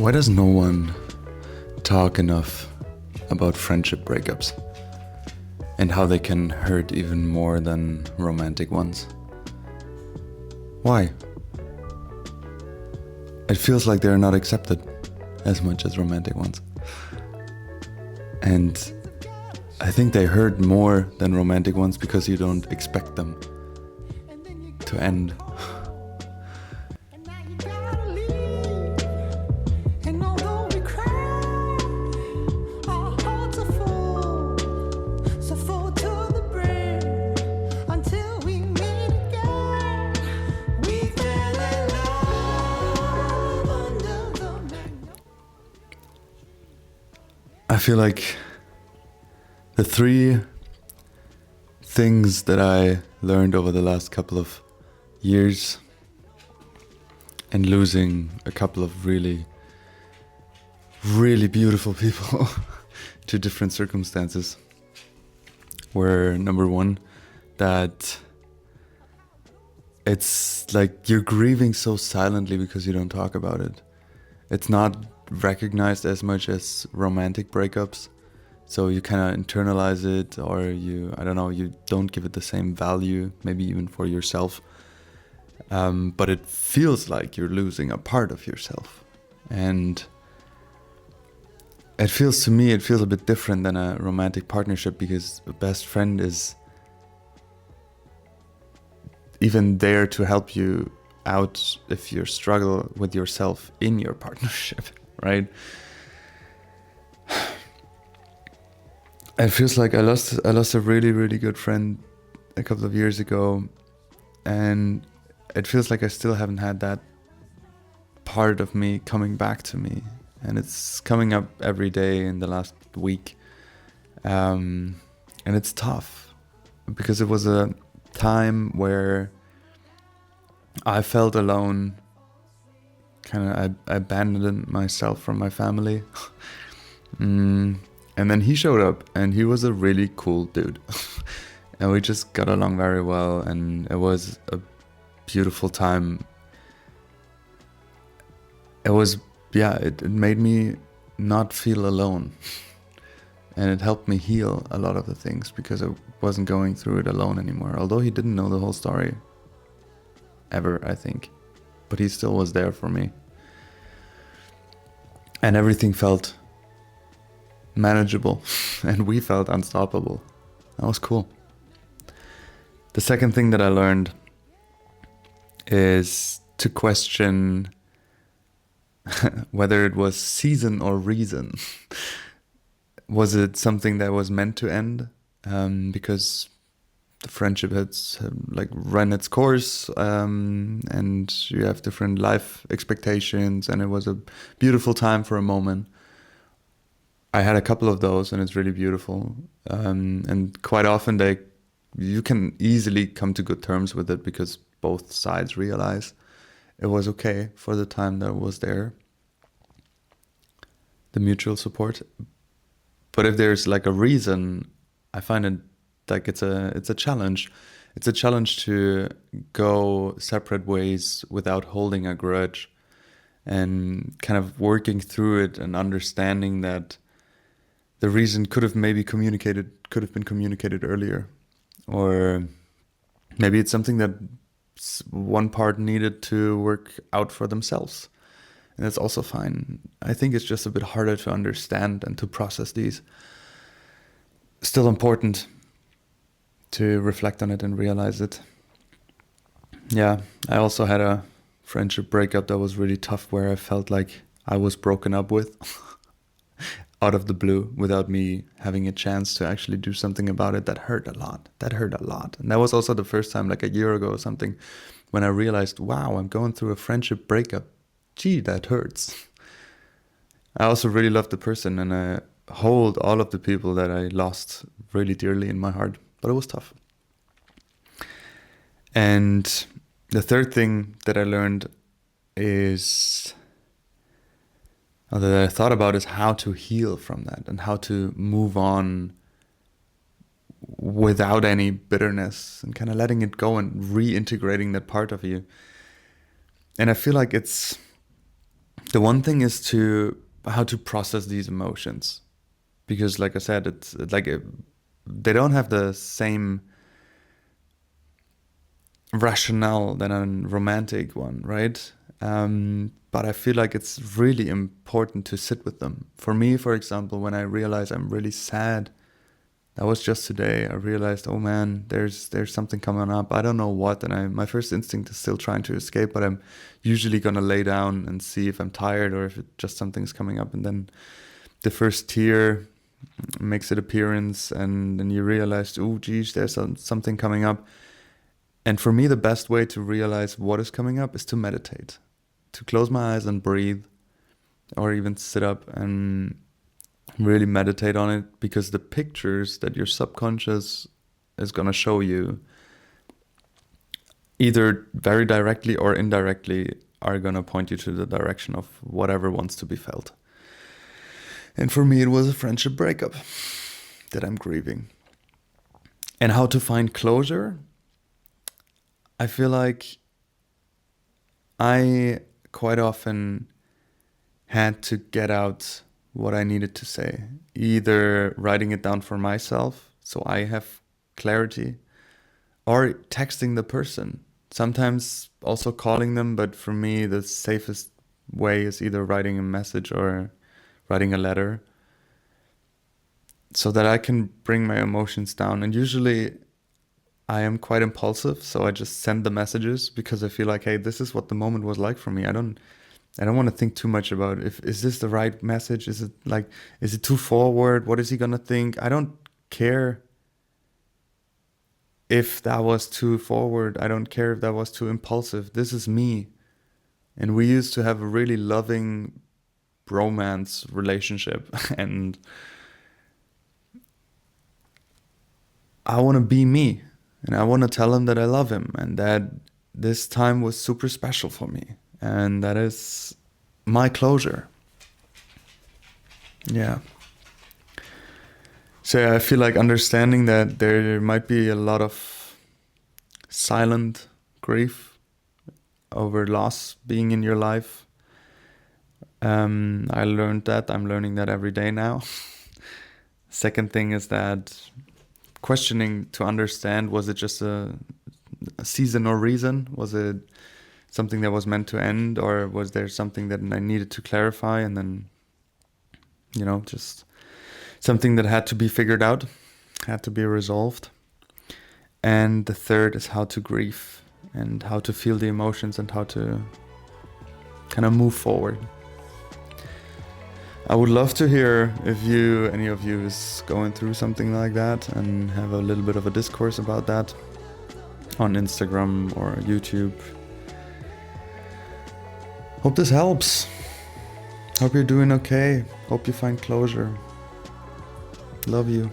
Why does no one talk enough about friendship breakups and how they can hurt even more than romantic ones? Why? It feels like they're not accepted as much as romantic ones. And I think they hurt more than romantic ones because you don't expect them to end. I feel like the three things that I learned over the last couple of years and losing a couple of really, really beautiful people to different circumstances were, number one, that it's like you're grieving so silently because you don't talk about it. It's not recognized as much as romantic breakups, so you kind of internalize it, or you don't give it the same value, maybe even for yourself, but it feels like you're losing a part of yourself. And it feels a bit different than a romantic partnership, because a best friend is even there to help you out if you struggle with yourself in your partnership, right? It feels like I lost a really, really good friend a couple of years ago, and it feels like I still haven't had that part of me coming back to me, and it's coming up every day in the last week, and it's tough because it was a time where I felt alone. I abandoned myself from my family. And then he showed up, and he was a really cool dude. And we just got along very well, and it was a beautiful time. It made me not feel alone. And it helped me heal a lot of the things, because I wasn't going through it alone anymore. Although he didn't know the whole story ever, I think. But he still was there for me. And everything felt manageable, and we felt unstoppable. That was cool. The second thing that I learned is to question whether it was season or reason. Was it something that was meant to end? Because the friendship had run its course, and you have different life expectations, and it was a beautiful time for a moment. I had a couple of those, and it's really beautiful. And quite often you can easily come to good terms with it, because both sides realize it was okay for the time that was there, the mutual support. But if there's like a reason, I find it like it's a challenge. It's a challenge to go separate ways without holding a grudge, and kind of working through it and understanding that the reason could have been communicated earlier, or maybe it's something that one part needed to work out for themselves, and that's also fine. I think it's just a bit harder to understand and to process these. Still important to reflect on it and realize it. Yeah, I also had a friendship breakup that was really tough, where I felt like I was broken up with out of the blue, without me having a chance to actually do something about it. That hurt a lot. And that was also the first time, like a year ago or something, when I realized, wow, I'm going through a friendship breakup. Gee, that hurts. I also really love the person, and I hold all of the people that I lost really dearly in my heart, but it was tough. And the third thing that I learned is, or that I thought about, is how to heal from that, and how to move on without any bitterness, and kind of letting it go and reintegrating that part of you. And I feel like it's The one thing is to how to process these emotions, because like I said, it's like they don't have the same rationale than a romantic one, right? But I feel like it's really important to sit with them. For me, for example, when I realize I'm really sad, that was just today. I realized, oh man, there's something coming up. I don't know what, and my first instinct is still trying to escape, but I'm usually gonna lay down and see if I'm tired or if it just something's coming up, and then the first tear makes its appearance, and then you realize, oh geez, there's something coming up. And for me, the best way to realize what is coming up is to meditate, to close my eyes and breathe, or even sit up and really meditate on it, because the pictures that your subconscious is going to show you, either very directly or indirectly, are going to point you to the direction of whatever wants to be felt. And for me, it was a friendship breakup that I'm grieving. And how to find closure? I feel like I quite often had to get out what I needed to say, either writing it down for myself so I have clarity, or texting the person. Sometimes also calling them, but for me the safest way is either writing a message or writing a letter, so that I can bring my emotions down. And usually I am quite impulsive, so I just send the messages because I feel like, hey, this is what the moment was like for me. I don't want to think too much about is this the right message? Is it too forward? What is he gonna think? I don't care if that was too forward. I don't care if that was too impulsive. This is me. And we used to have a really loving bromance relationship, and I want to be me. And I want to tell him that I love him and that this time was super special for me. And that is my closure. Yeah. So I feel like understanding that there might be a lot of silent grief over loss being in your life. I learned that. I'm learning that every day now. Second thing is that questioning to understand, was it just a season or reason? Was it something that was meant to end, or was there something that I needed to clarify, and then, just something that had to be figured out, had to be resolved. And the third is how to grieve and how to feel the emotions and how to kind of move forward. I would love to hear if any of you is going through something like that, and have a little bit of a discourse about that on Instagram or YouTube. Hope this helps. Hope you're doing okay. Hope you find closure. Love you.